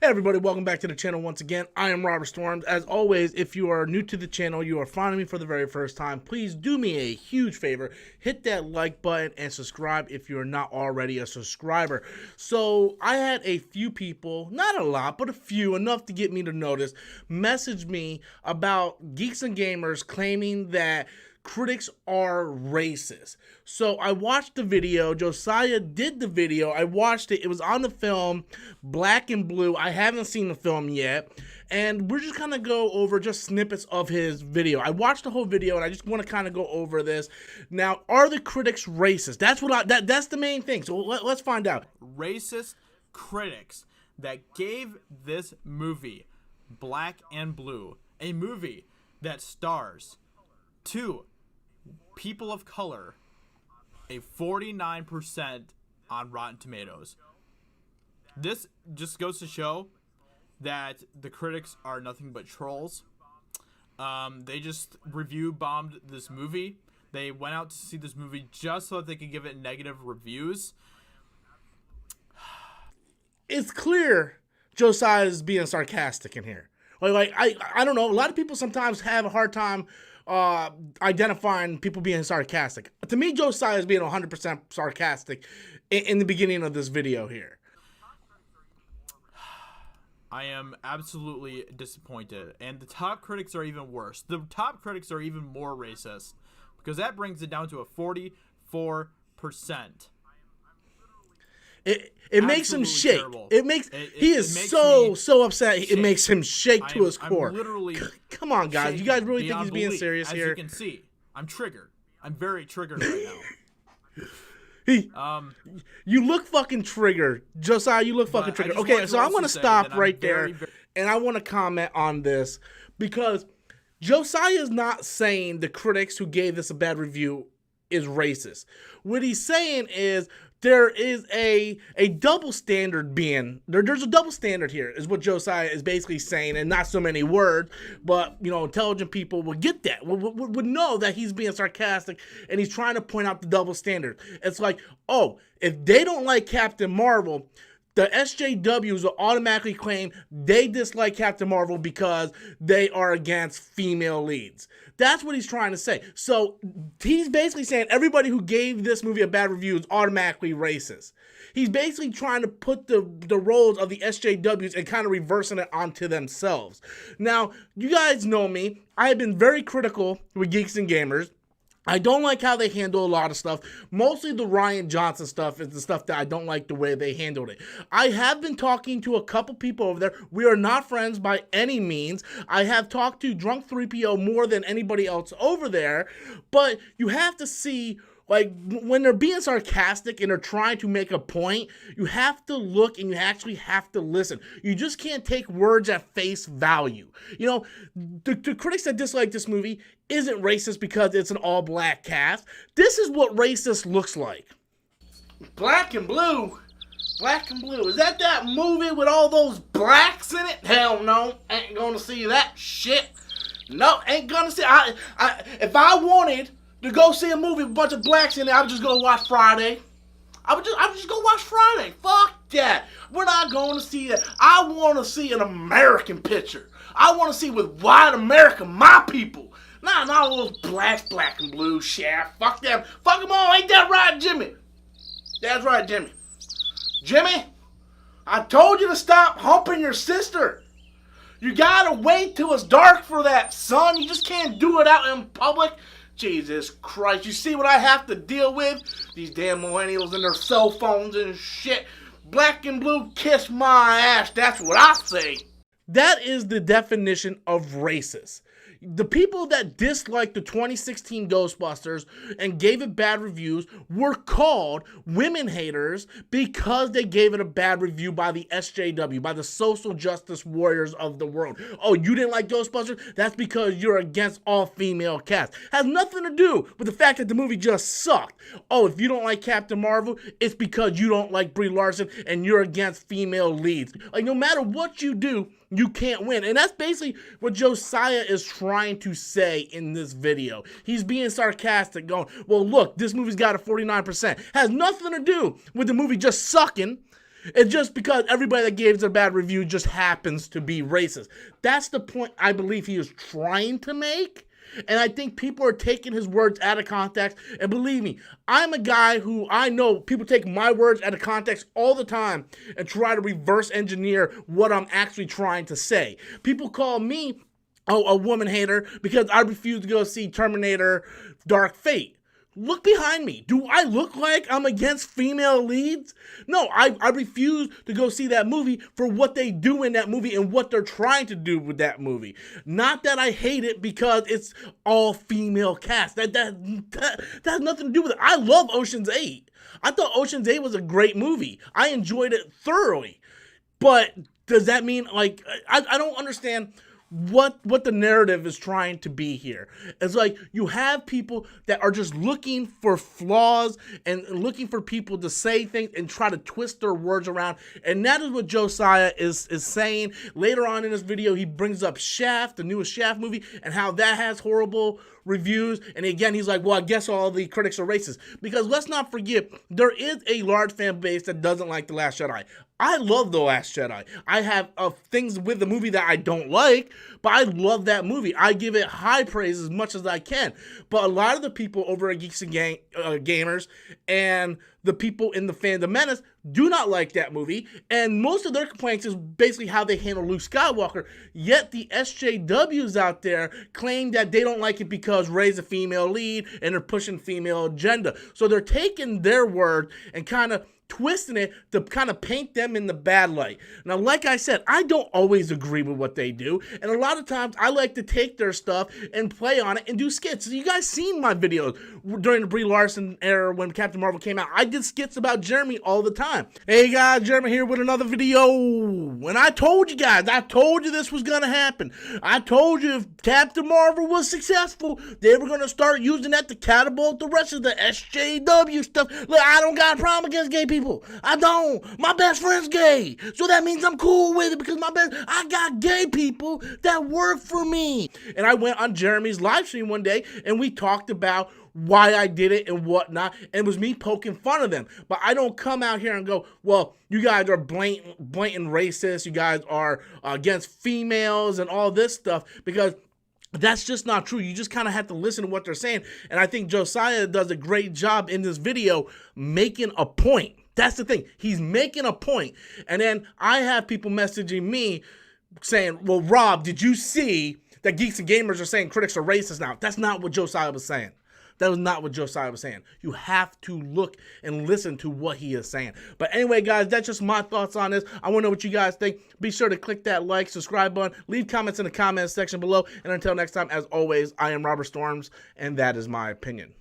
Hey everybody, welcome back to the channel once again. I am Robert Storms. As always, if you are new to the channel, you are finding me for the very first time, please do me a huge favor. Hit that like button and subscribe if you're not already a subscriber. So I had a few people, not a lot, but a few, enough to get me to notice, message me about Geeks and Gamers claiming that critics are racist. So I watched the video. Josiah did the video. I watched it. It was on the film Black and Blue. I haven't seen the film yet. And we're just kind of go over just snippets of his video. I watched the whole video and I just want to kind of go over this. Now, are the critics racist? That's the main thing. So let's find out. Racist critics that gave this movie Black and Blue, a movie that stars two people of color, a 49% on Rotten Tomatoes. This just goes to show that the critics are nothing but trolls. They just review bombed this movie. They went out to see this movie just so that they could give it negative reviews. It's clear Josiah is being sarcastic in here. I don't know. A lot of people sometimes have a hard time identifying people being sarcastic. To me, Josiah is being 100% sarcastic in the beginning of this video here. I am absolutely disappointed. And the top critics are even worse. The top critics are even more racist, because that brings it down to a 44%. It makes him shake. Terrible. He is so upset. It makes him shake to his core. Literally Come on, guys. You guys really think he's being serious here? As you can see, I'm triggered. I'm very triggered right now. You look fucking triggered. Josiah, you look fucking triggered. Okay, so I'm going to stop right there, and I want to comment on this, because Josiah is not saying the critics who gave this a bad review is racist. What he's saying is there is a double standard being there's a double standard here, is what Josiah is basically saying, and not so many words, but intelligent people will get that, would know that he's being sarcastic and he's trying to point out the double standard. It's like, oh, if they don't like Captain Marvel, the SJWs will automatically claim they dislike Captain Marvel because they are against female leads. That's what he's trying to say. So he's basically saying everybody who gave this movie a bad review is automatically racist. He's basically trying to put the roles of the SJWs and kind of reversing it onto themselves. Now, you guys know me. I have been very critical with Geeks and Gamers. I don't like how they handle a lot of stuff. Mostly the Ryan Johnson stuff is the stuff that I don't like the way they handled it. I have been talking to a couple people over there. We are not friends by any means. I have talked to Drunk 3PO more than anybody else over there. But you have to see, like, when they're being sarcastic and they're trying to make a point, you have to look and you actually have to listen. You just can't take words at face value. The critics that dislike this movie isn't racist because it's an all-black cast. This is what racist looks like. Black and Blue? Black and Blue. Is that movie with all those blacks in it? Hell no. Ain't gonna see that shit. No, ain't gonna see. If I wanted to go see a movie with a bunch of blacks in it, I would just go watch Friday. I would just go watch Friday. Fuck that. We're not going to see that. I want to see an American picture. I want to see with white America, my people. Not all those blacks, black and blue shit. Fuck them. Fuck them all. Ain't that right, Jimmy? That's right, Jimmy. Jimmy, I told you to stop humping your sister. You gotta wait till it's dark for that, son. You just can't do it out in public. Jesus Christ, you see what I have to deal with? These damn millennials and their cell phones and shit. Black and Blue, kiss my ass. That's what I say. That is the definition of racist. The people that disliked the 2016 Ghostbusters and gave it bad reviews were called women haters because they gave it a bad review by the SJW, by the social justice warriors of the world. Oh, you didn't like Ghostbusters? That's because you're against all female cast. Has nothing to do with the fact that the movie just sucked. Oh, if you don't like Captain Marvel, it's because you don't like Brie Larson and you're against female leads. Like, no matter what you do, you can't win. And that's basically what Josiah is trying to say in this video. He's being sarcastic, going, well, look, this movie's got a 49%. Has nothing to do with the movie just sucking. It's just because everybody that gave it a bad review just happens to be racist. That's the point I believe he is trying to make. And I think people are taking his words out of context. And believe me, I'm a guy who I know people take my words out of context all the time and try to reverse engineer what I'm actually trying to say. People call me a woman hater because I refuse to go see Terminator Dark Fate. Look behind me. Do I look like I'm against female leads? No, I refuse to go see that movie for what they do in that movie and what they're trying to do with that movie. Not that I hate it because it's all female cast. That has nothing to do with it. I love Ocean's 8. I thought Ocean's 8 was a great movie. I enjoyed it thoroughly. But does that mean, like, I don't understand what the narrative is trying to be here. It's like you have people that are just looking for flaws and looking for people to say things and try to twist their words around, and that is what Josiah is saying. Later on in this video, he brings up Shaft, the newest Shaft movie, and how that has horrible reviews. And again, he's like, well, I guess all the critics are racist. Because let's not forget, there is a large fan base that doesn't like The Last Jedi. I love The Last Jedi. I have things with the movie that I don't like, but I love that movie. I give it high praise as much as I can. But a lot of the people over at Geeks and Gamers and the people in the Fandom Menace do not like that movie, and most of their complaints is basically how they handle Luke Skywalker. Yet the SJWs out there claim that they don't like it because Rey's a female lead and they're pushing female agenda. So they're taking their word and kind of twisting it to kind of paint them in the bad light. Now, like I said, I don't always agree with what they do, and a lot of times I like to take their stuff and play on it and do skits. So you guys seen my videos during the Brie Larson era when Captain Marvel came out. I did skits about Jeremy all the time. Hey guys, Jeremy here with another video. And I told you guys, I told you this was gonna happen. I told you if Captain Marvel was successful, they were gonna start using that to catapult the rest of the SJW stuff. Look, I don't got a problem against gay people. I don't. My best friend's gay. So that means I'm cool with it because I got gay people that work for me. And I went on Jeremy's live stream one day and we talked about why I did it and whatnot. And it was me poking fun of them. But I don't come out here and go, well, you guys are blatant racist. You guys are against females and all this stuff, because that's just not true. You just kind of have to listen to what they're saying. And I think Josiah does a great job in this video making a point. That's the thing. He's making a point. And then I have people messaging me saying, well, Rob, did you see that Geeks and Gamers are saying critics are racist now? That's not what Josiah was saying. That was not what Josiah was saying. You have to look and listen to what he is saying. But anyway, guys, that's just my thoughts on this. I want to know what you guys think. Be sure to click that like, subscribe button, leave comments in the comments section below. And until next time, as always, I am Robert Storms, and that is my opinion.